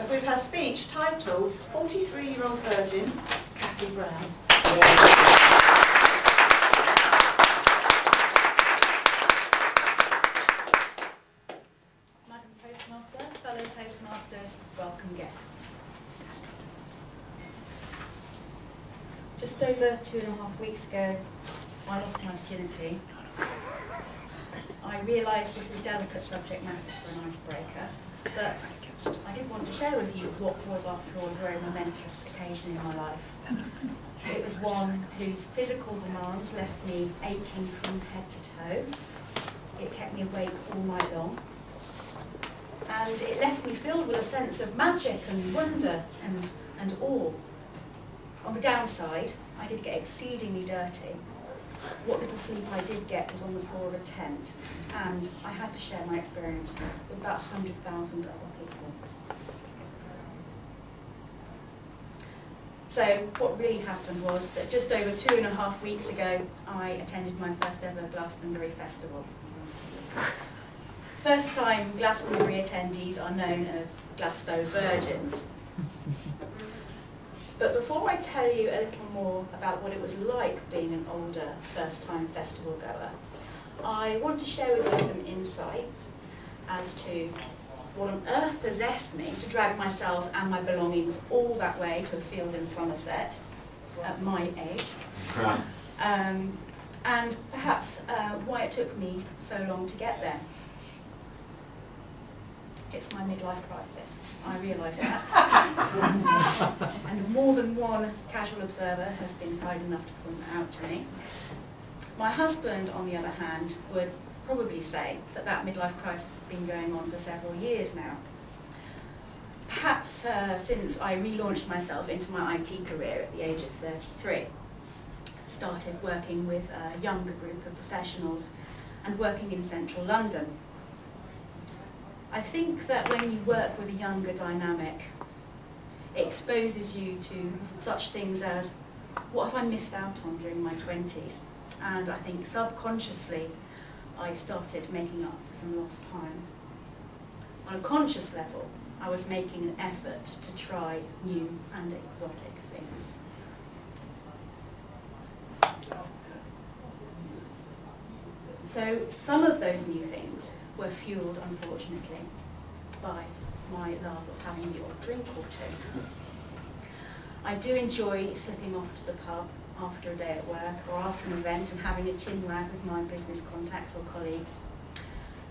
with her speech titled 43-Year-Old Virgin, Kathy Brown. Madam Toastmaster, fellow Toastmasters, welcome guests. Just over 2.5 weeks ago, I lost my virginity. I realise this is delicate subject matter for an icebreaker, but I did want to share with you what was, after all, a very momentous occasion in my life. It was one whose physical demands left me aching from head to toe. It kept me awake all night long. And it left me filled with a sense of magic and wonder and awe. On the downside, I did get exceedingly dirty. What little sleep I did get was on the floor of a tent, and I had to share my experience with about 100,000 other people. So what really happened was that just over 2.5 weeks ago, I attended my first ever Glastonbury festival. First time Glastonbury attendees are known as Glasto virgins. But before I tell you a little more about what it was like being an older first-time festival goer, I want to share with you some insights as to what on earth possessed me to drag myself and my belongings all that way to a field in Somerset at my age, and perhaps why it took me so long to get there. It's my midlife crisis, I realise that. And more than one casual observer has been kind enough to point that out to me. My husband, on the other hand, would probably say that that midlife crisis has been going on for several years now. Perhaps since I relaunched myself into my IT career at the age of 33. Started working with a younger group of professionals and working in central London. I think that when you work with a younger dynamic, it exposes you to such things as, what have I missed out on during my 20s? And I think subconsciously, I started making up for some lost time. On a conscious level, I was making an effort to try new and exotic things. So some of those new things were fueled, unfortunately, by my love of having the odd drink or two. I do enjoy slipping off to the pub after a day at work or after an event and having a chinwag with my business contacts or colleagues.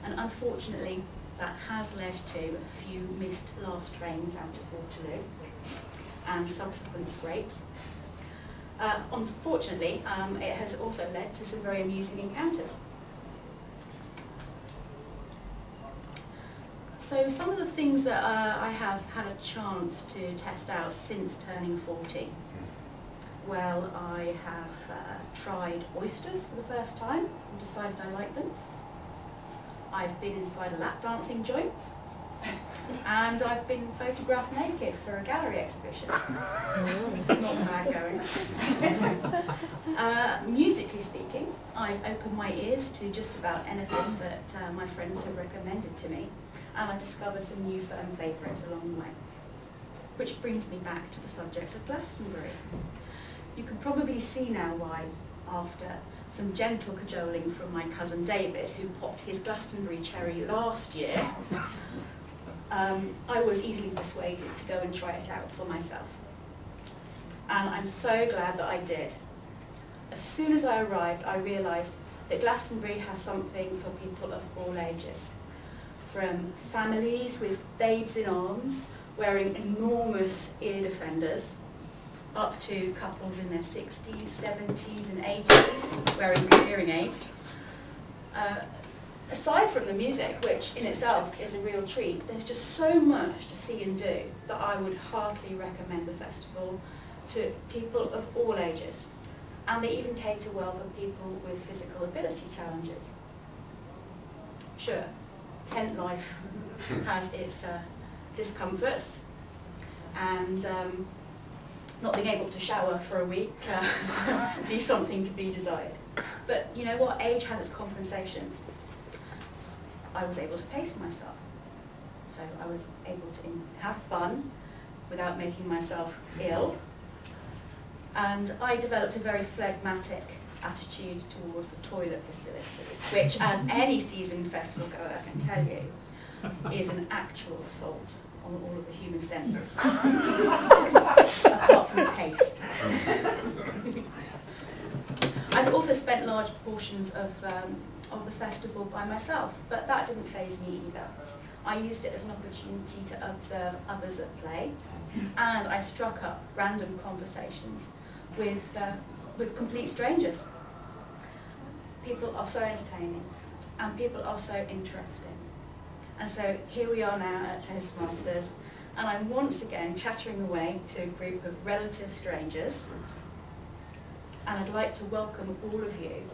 And unfortunately, that has led to a few missed last trains out of Waterloo and subsequent scrapes. Unfortunately, it has also led to some very amusing encounters. So some of the things that I have had a chance to test out since turning 40. Well, I have tried oysters for the first time and decided I like them. I've been inside a lap dancing joint, and I've been photographed naked for a gallery exhibition. Not bad going. Musically speaking, I've opened my ears to just about anything that my friends have recommended to me, and I discovered some new firm favourites along the way. Which brings me back to the subject of Glastonbury. You can probably see now why, after some gentle cajoling from my cousin David, who popped his Glastonbury cherry last year, I was easily persuaded to go and try it out for myself. And I'm so glad that I did. As soon as I arrived, I realised that Glastonbury has something for people of all ages. From families with babes in arms, wearing enormous ear defenders, up to couples in their 60s, 70s and 80s wearing hearing aids. Aside from the music, which in itself is a real treat, there's just so much to see and do that I would heartily recommend the festival to people of all ages. And they even cater well for people with physical ability challenges. Sure, tent life has its discomforts, and not being able to shower for a week leaves something to be desired. But you know what? Age has its compensations. I was able to pace myself. so I was able to have fun without making myself ill. And I developed a very phlegmatic attitude towards the toilet facilities, which, as any seasoned festival goer can tell you, is an actual assault on all of the human senses, apart from taste. I've also spent large portions of the festival by myself, but that didn't faze me either. I used it as an opportunity to observe others at play, and I struck up random conversations with complete strangers. People are so entertaining, and people are so interesting. And so here we are now at Toastmasters, and I'm once again chattering away to a group of relative strangers, and I'd like to welcome all of you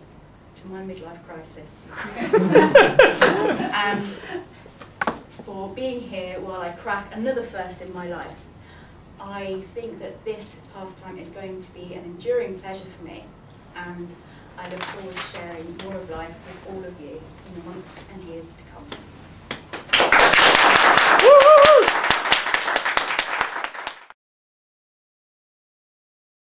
to my midlife crisis. And for being here while I crack another first in my life. I think that this pastime is going to be an enduring pleasure for me, and I look forward to sharing more of life with all of you in the months and years to come.